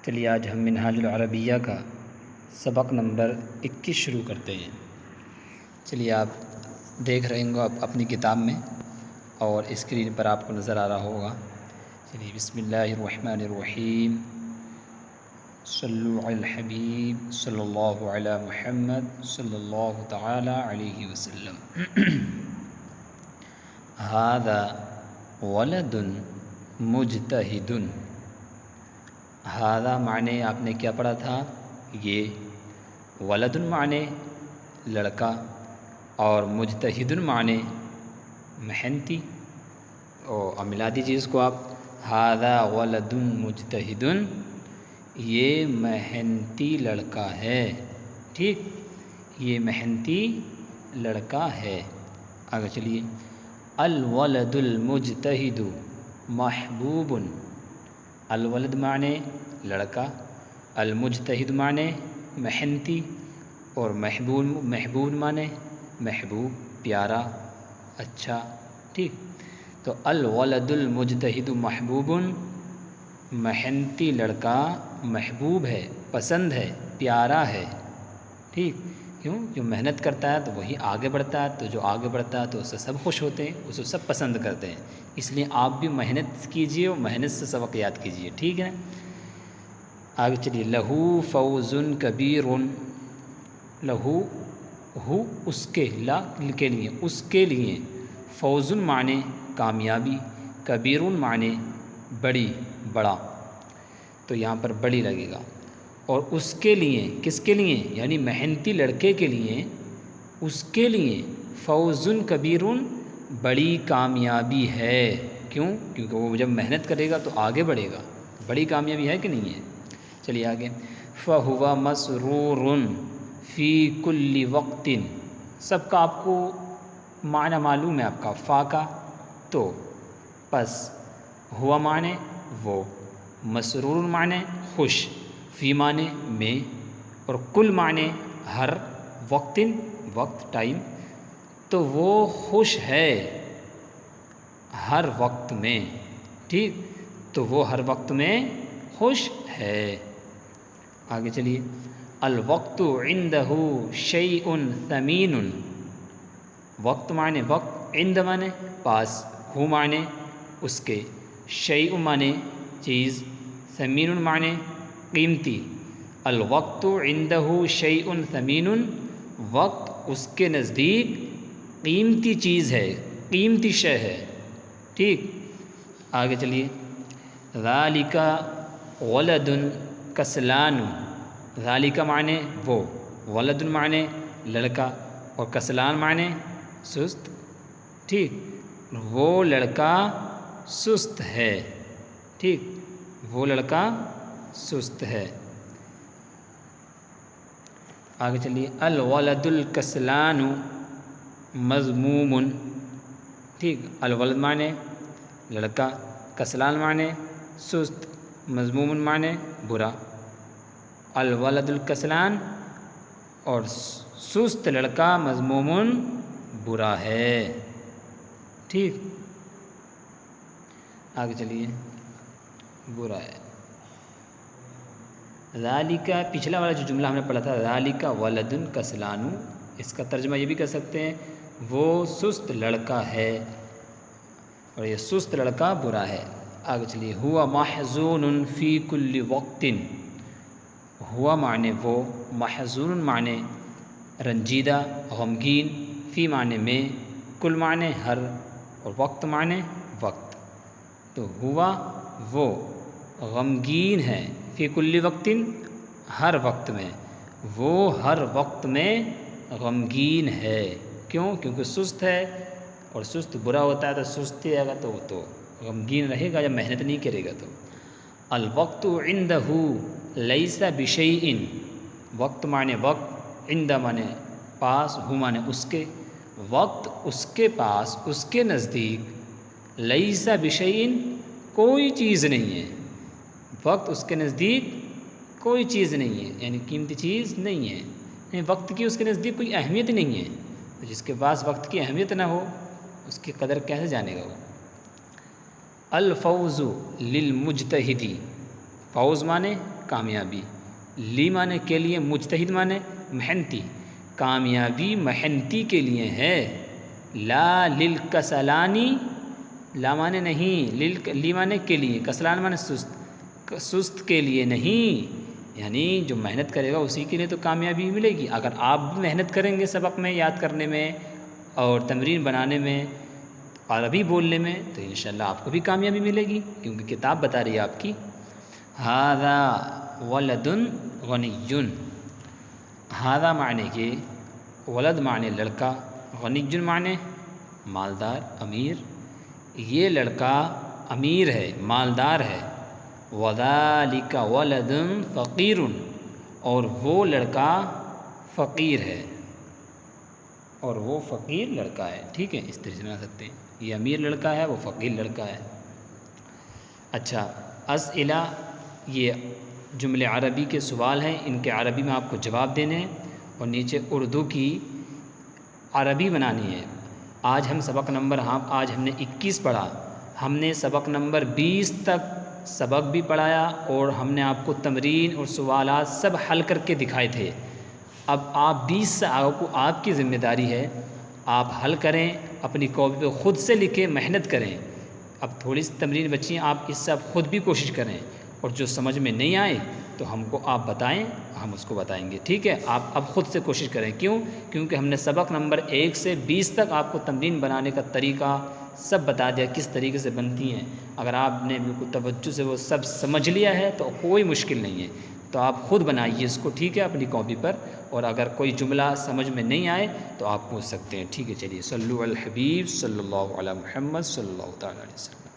چلیے آج ہم منہاج العربیہ کا سبق نمبر 21 شروع کرتے ہیں۔ چلیے آپ دیکھ رہے ہوں گے آپ اپنی کتاب میں اور اسکرین پر آپ کو نظر آ رہا ہوگا۔ چلیے بسم اللہ الرحمن الرحیم، صلو علی الحبیب صلی اللہ علی محمد صلی اللہ تعالی علیہ وسلم۔ ھذا ولد مجتہد۔ ھذا معنی آپ نے کیا پڑھا تھا؟ یہ ولد معنی لڑکا اور مجتہد معنی محنتی، اور ملا دیجیے اس کو آپ، ھذا ولد مجتہد، یہ محنتی لڑکا ہے، ٹھیک، یہ محنتی لڑکا ہے۔ آگے چلیے، الولد المجتہد محبوب۔ الولد معنی لڑکا، المجتہد معنی محنتی، اور محبوب معنی محبوب، پیارا، اچھا، ٹھیک۔ تو الولد المجتہد محبوب، محنتی لڑکا محبوب ہے، پسند ہے، پیارا ہے، ٹھیک۔ کیوں؟ جو محنت کرتا ہے تو وہی آگے بڑھتا ہے، تو جو آگے بڑھتا ہے تو اس سے سب خوش ہوتے ہیں، اس کو سب پسند کرتے ہیں۔ اس لیے آپ بھی محنت کیجئے اور محنت سے سبق یاد کیجئے، ٹھیک ہے۔ آگے چلیے، لہو فوز کبیر۔ لہو، ہو اس کے، لا کے لیے، اس کے لیے، فوز معنی کامیابی، کبیر معنی بڑی، بڑا، تو یہاں پر بڑی لگے گا۔ اور اس کے لیے، کس کے لیے؟ یعنی محنتی لڑکے کے لیے، اس کے لیے فوز کبیر، بڑی کامیابی ہے۔ کیوں؟ کیونکہ وہ جب محنت کرے گا تو آگے بڑھے گا، بڑی کامیابی ہے کہ نہیں ہے؟ چلیے آگے، فَهُوَ مَسْرُورٌ فِي كُلِّ وَقْتٍ۔ سب کا آپ کو معنی معلوم ہے، آپ کا فا کا، تو پس ہوا معنی وہ، مسرور معنی خوش، فی معنی میں، اور کل معنی ہر، وقتٍ وقت، ٹائم، تو وہ خوش ہے ہر وقت میں، ٹھیک، تو وہ ہر وقت میں خوش ہے۔ آگے چلیے، الوقت عندہ شیء ثمین۔ وقت معنی وقت، عند معنی پاس، ہو معنی اس کے، شیء معنی چیز، ثمین معنی قیمتی۔ الوقت عندہ شیء ثمین، وقت اس کے نزدیک قیمتی چیز ہے، قیمتی شے ہے، ٹھیک۔ آگے چلیے، ذالک ولد کسلان۔ ذالک معنی وہ، ولد معنی لڑکا، اور کسلان معنی سست، ٹھیک، وہ لڑکا سست ہے، ٹھیک، وہ لڑکا سست ہے۔ آگے چلیے، الولد الکسلان مذموم۔ ٹھیک، الولد معنی لڑکا، کسلان معنی سست، مذموم معنی برا۔ الولد الکسلان، اور سست لڑکا مذموم برا ہے، ٹھیک۔ آگے چلیے، برا ہے۔ ذالک، پچھلا والا جو جملہ ہم نے پڑھا تھا، ذالک ولد کسلان، اس کا ترجمہ یہ بھی کر سکتے ہیں، وہ سست لڑکا ہے، اور یہ سست لڑکا برا ہے۔ آگے چلیے، ہوا محزون فی کل وقت۔ ہوا معنی وہ، محزون معنی رنجیدہ، غمگین، فی معنی میں، کل معنی ہر، اور وقت معنی وقت، تو ہوا وہ غمگین ہے، فی کل وقت ہر وقت میں، وہ ہر وقت میں غمگین ہے۔ کیوں؟ کیونکہ سست ہے، اور سست برا ہوتا ہے، تو سستی رہے گا تو غمگین رہے گا، جب محنت نہیں کرے گا تو۔ الوقت عندہ لیس بشیء۔ وقت معنی وقت، عند معنی پاس، ہو معنی اس کے، وقت اس کے پاس، اس کے نزدیک، لیس بشیء کوئی چیز نہیں ہے، وقت اس کے نزدیک کوئی چیز نہیں ہے، یعنی قیمتی چیز نہیں ہے، یعنی وقت کی اس کے نزدیک کوئی اہمیت نہیں ہے۔ تو جس کے پاس وقت کی اہمیت نہ ہو، اس کی قدر کیسے جانے گا وہ؟ الفوز للمجتہد، فوز معنی کامیابی، لی معنی کے لیے، مجتہد معنی محنتی، کامیابی محنتی کے لیے ہے، لا للکسلانی، لا معنی نہیں، لی معنی کے لیے، کسلان معنی سست کے لیے نہیں، یعنی جو محنت کرے گا اسی کے لیے تو کامیابی ملے گی۔ اگر آپ بھی محنت کریں گے سبق میں یاد کرنے میں اور تمرین بنانے میں، عربی بولنے میں، تو انشاءاللہ آپ کو بھی کامیابی ملے گی، کیونکہ کتاب بتا رہی ہے آپ کی۔ ھذا ولد غنی، ھذا معنی کہ ولد معنی لڑکا، غنی معنی مالدار، امیر، یہ لڑکا امیر ہے، مالدار ہے، وذالک ولد فقیر، اور وہ لڑکا فقیر ہے، اور وہ فقیر لڑکا ہے۔ ٹھیک ہے، اس طرح سے بنا سکتے ہیں، یہ امیر لڑکا ہے، وہ فقیر لڑکا ہے۔ اچھا، اسئلہ، یہ جملے عربی کے سوال ہیں، ان کے عربی میں آپ کو جواب دینے ہیں، اور نیچے اردو کی عربی بنانی ہے۔ آج ہم سبق نمبر آج ہم نے 21 پڑھا، ہم نے سبق نمبر 20 تک سبق بھی پڑھایا، اور ہم نے آپ کو تمرین اور سوالات سب حل کر کے دکھائے تھے۔ اب آپ 20 سے آگے کو آپ کی ذمہ داری ہے، آپ حل کریں، اپنی کاپی پہ خود سے لکھیں، محنت کریں۔ اب تھوڑی سی تمرین بچی ہیں، آپ اس سے آپ خود بھی کوشش کریں، اور جو سمجھ میں نہیں آئے تو ہم کو آپ بتائیں، ہم اس کو بتائیں گے۔ ٹھیک ہے، آپ اب خود سے کوشش کریں، کیونکہ ہم نے سبق نمبر 1 سے 20 تک آپ کو تمرین بنانے کا طریقہ سب بتا دیا، کس طریقے سے بنتی ہیں۔ اگر آپ نے بالکل توجہ سے وہ سب سمجھ لیا ہے تو کوئی مشکل نہیں ہے، تو آپ خود بنائیے اس کو، ٹھیک ہے، اپنی کاپی پر، اور اگر کوئی جملہ سمجھ میں نہیں آئے تو آپ پوچھ سکتے ہیں۔ ٹھیک ہے، چلیے، صلو علی الحبیب صلی اللہ علی محمد صلی اللہ تعالیٰ علیہ وسلم۔